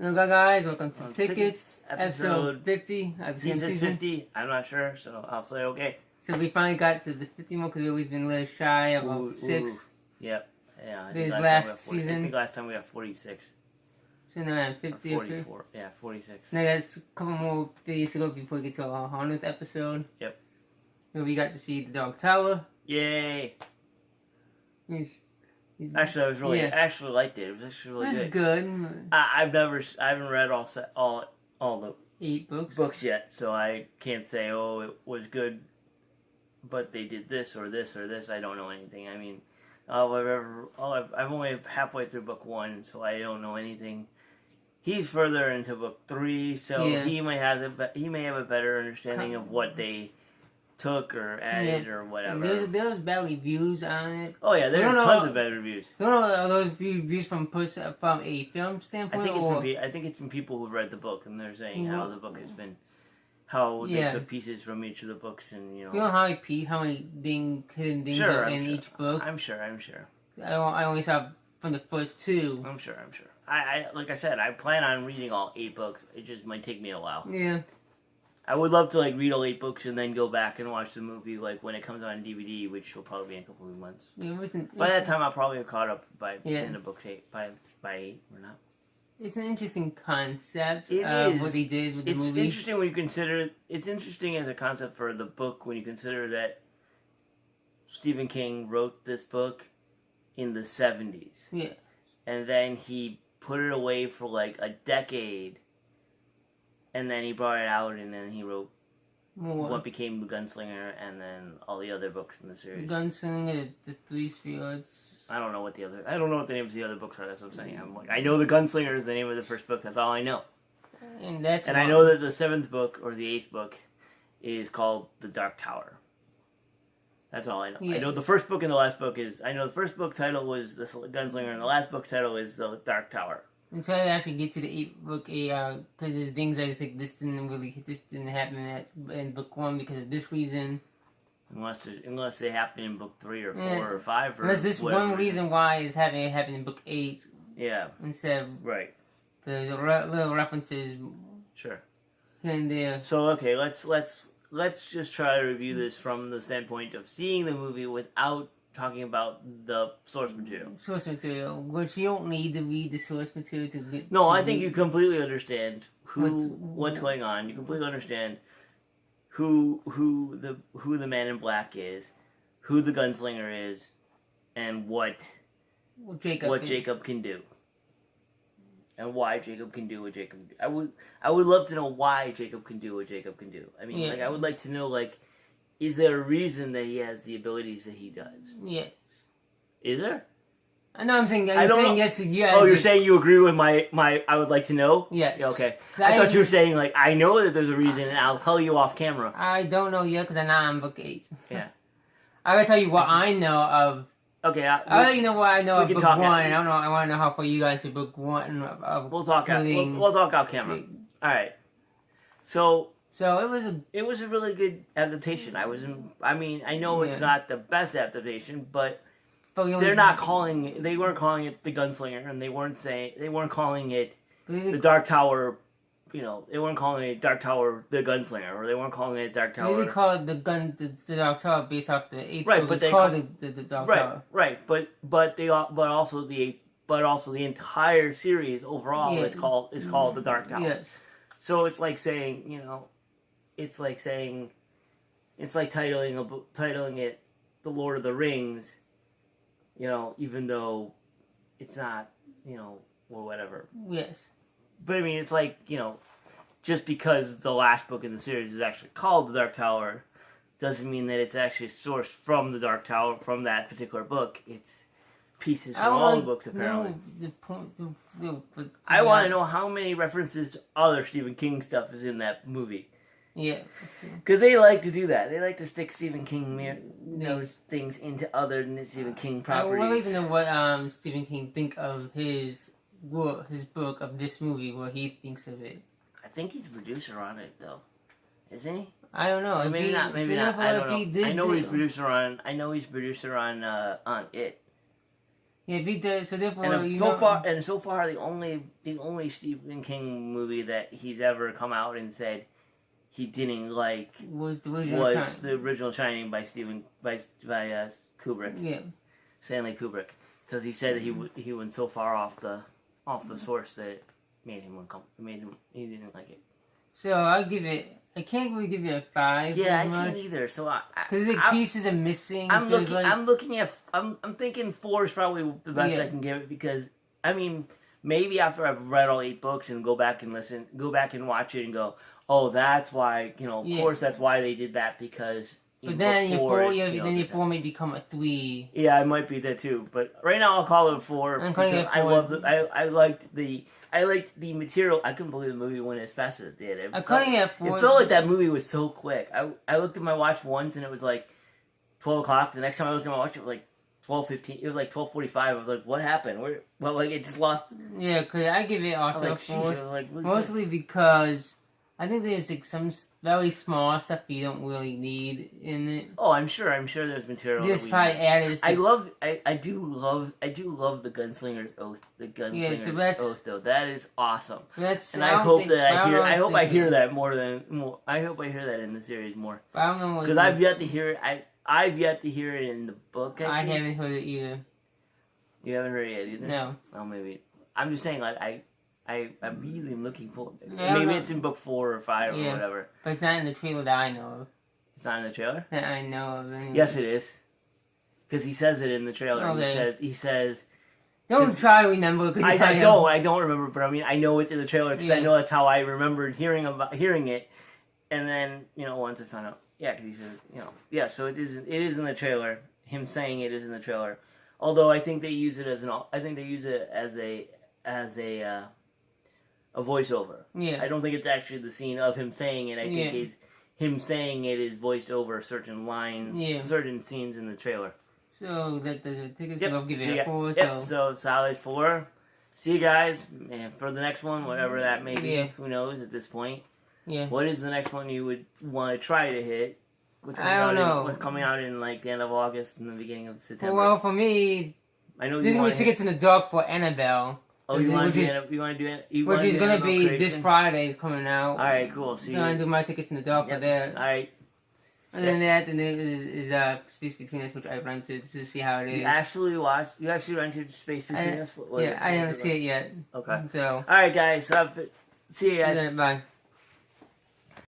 Hello guys, welcome to Tickets, episode 50 of the He says season. 50, I'm not sure, so I'll say okay. So we finally got to the 50 mark because we've always been a little shy of 6. Yep. Yeah. I This think last season. I think last time we got 46. So now I'm 50 or 44. Yeah, 46. Now there's a couple more days to go before we get to our 100th episode. Yep. Where we got to see the Dark Tower. Yay! Actually, I actually liked it. It was actually really good. It was good. I haven't read all the 8 books yet, so I can't say, oh, it was good, but they did this or this or this. I don't know anything. I mean, I'm only halfway through book 1, so I don't know anything. He's further into book 3, so he may have a better understanding of what they took or added or whatever. There's bad reviews on it. Oh yeah, there's tons of bad reviews. I don't know, are those reviews from a film standpoint? I think it's from people who read the book and they're saying how the book has been, how they took pieces from each of the books and You know how many hidden things are in each book? I'm sure. I only saw from the first 2. I'm sure. I like I said, I plan on reading all 8 books. It just might take me a while. Yeah. I would love to read all 8 books and then go back and watch the movie when it comes on DVD, which will probably be in a couple of months. By that time, I'll probably have caught up by in the book 8 by 8 or not. It's an interesting concept. What they did with the movie. It's interesting when you consider. It's interesting as a concept for the book when you consider that Stephen King wrote this book in the 70s. Yeah. And then he put it away for a decade. And then he brought it out, and then he wrote what became The Gunslinger, and then all the other books in the series. The Gunslinger, the Three Spheres. I don't know what the names of the other books are. That's what I'm saying. I know The Gunslinger is the name of the first book. That's all I know. And I know that the 7th book or the 8th book is called The Dark Tower. That's all I know. Yes. I know the first book and the last book is. I know the first book title was The Gunslinger, and the last book title is The Dark Tower. Until I actually get to the 8th book, because there's things I just this didn't happen in book 1 because of this reason. Unless they happen in book 3 or 4 or 5 or unless this one reason why is having it happen in book 8. Yeah. Instead of there's little references. Sure. Here and there. So okay, let's just try to review this from the standpoint of seeing the movie without talking about the source material. Source material, which you don't need to read the source material to get. No, I think you completely understand what's going on. You completely understand who the Man in Black is, who the Gunslinger is, and what Jacob can do, and why Jacob can do what Jacob can do. I would love to know why Jacob can do what Jacob can do. I mean, I would like to know is there a reason that he has the abilities that he does? Yes. Is there? No, I'm saying yes. Yeah. Oh, you're saying you agree with my I would like to know? Yes. Okay. I thought you were saying, I know that there's a reason, and I'll tell you off camera. I don't know yet, because I'm not on book 8. Yeah. I gotta tell you what I know of... Okay. I'll let you know what I know of book 1. I want to know how far you got into book 1. We'll talk off camera. Alright. So it was a really good adaptation. I know it's not the best adaptation, but they weren't calling it The Gunslinger, and they weren't calling it The Dark Tower. They weren't calling it Dark Tower The Gunslinger, or they weren't calling it Dark Tower. They call it the Dark Tower based off the 8th book. But it's called the Dark Tower. Right, but also the entire series overall is called The Dark Tower. Yes. So it's like saying, it's like titling it The Lord of the Rings, even though it's not, or whatever. Yes. But I mean, it's just because the last book in the series is actually called The Dark Tower, doesn't mean that it's actually sourced from The Dark Tower, from that particular book. It's pieces from all the books, apparently. I want to know how many references to other Stephen King stuff is in that movie. Yeah. Because they like to do that. They like to stick Stephen King things into other Stephen King properties. I want to know what Stephen King think of his book of this movie, what he thinks of it. I think he's a producer on it, though. Isn't he? I don't know. Maybe not. I don't know. I know he's producer on it. Yeah, if he does, so therefore, And so far, the only Stephen King movie that he's ever come out and said he didn't like was the original Shining by Kubrick. Yeah, Stanley Kubrick, because he said he went so far off the source that it made him uncomfortable. He didn't like it. So I can't really give you a 5. Yeah, I can't either. So because the pieces are missing. I'm thinking 4 is probably the best I can give it, because I mean, maybe after I've read all 8 books and go back and watch it and go, oh, that's why, of course that's why they did that, because. But then your 4 may become a 3. Yeah, it might be that too. But right now I'll call it a 4. I'm calling it 4. I liked the material. I couldn't believe the movie went as fast as it did. I'm calling it 4. It felt like that movie was so quick. I looked at my watch once and it was like 12 o'clock. The next time I looked at my watch, it was like 12:15. It was like 12:45. I was like, what happened? Well, like it just lost. Yeah, because I give it also a 4. Like, mostly because I think there's like some very small stuff you don't really need in it. Oh, I'm sure there's material. This probably added. I do love the Gunslinger's Oath. The Gunslinger's Oath, though. That is awesome. I hope I hear that more. I hope I hear that in the series more. I don't know, because I've yet to hear it. I've yet to hear it in the book. I haven't heard it either. You haven't heard it yet either? No. Well, maybe. I'm just saying, like I really am looking for. Maybe it's in book 4 or 5 or whatever. But it's not in the trailer that I know of. It's not in the trailer? That I know of. Anyway. Yes, it is. Because he says it in the trailer. Okay. He says. Don't try to remember. I don't remember, but I mean, I know it's in the trailer because I know that's how I remembered hearing it, and then once I found out, because he says, so it is in the trailer. Him saying it is in the trailer, although I think they use it as a voiceover. Yeah. I don't think it's actually the scene of him saying it. I think it's him saying it is voiced over certain lines, certain scenes in the trailer. So that does it. Tickets will give it a 4. So solid 4. See you guys for the next one, whatever that may be. Yeah. Who knows at this point? Yeah. What is the next one you would want to try to hit? I don't know. What's coming out in like the end of August and the beginning of September? Well, for me, I know this is my tickets in the dark for Annabelle. Oh, you want to do it? Which is going to be this Friday is coming out. Alright, cool. See you. I'm going to do my tickets in the dark for that. Alright. And then there is Space Between Us, which I rented to see how it is. You actually rented Space Between Us? I didn't see it yet. Okay. So. Alright, guys. See you guys. Bye.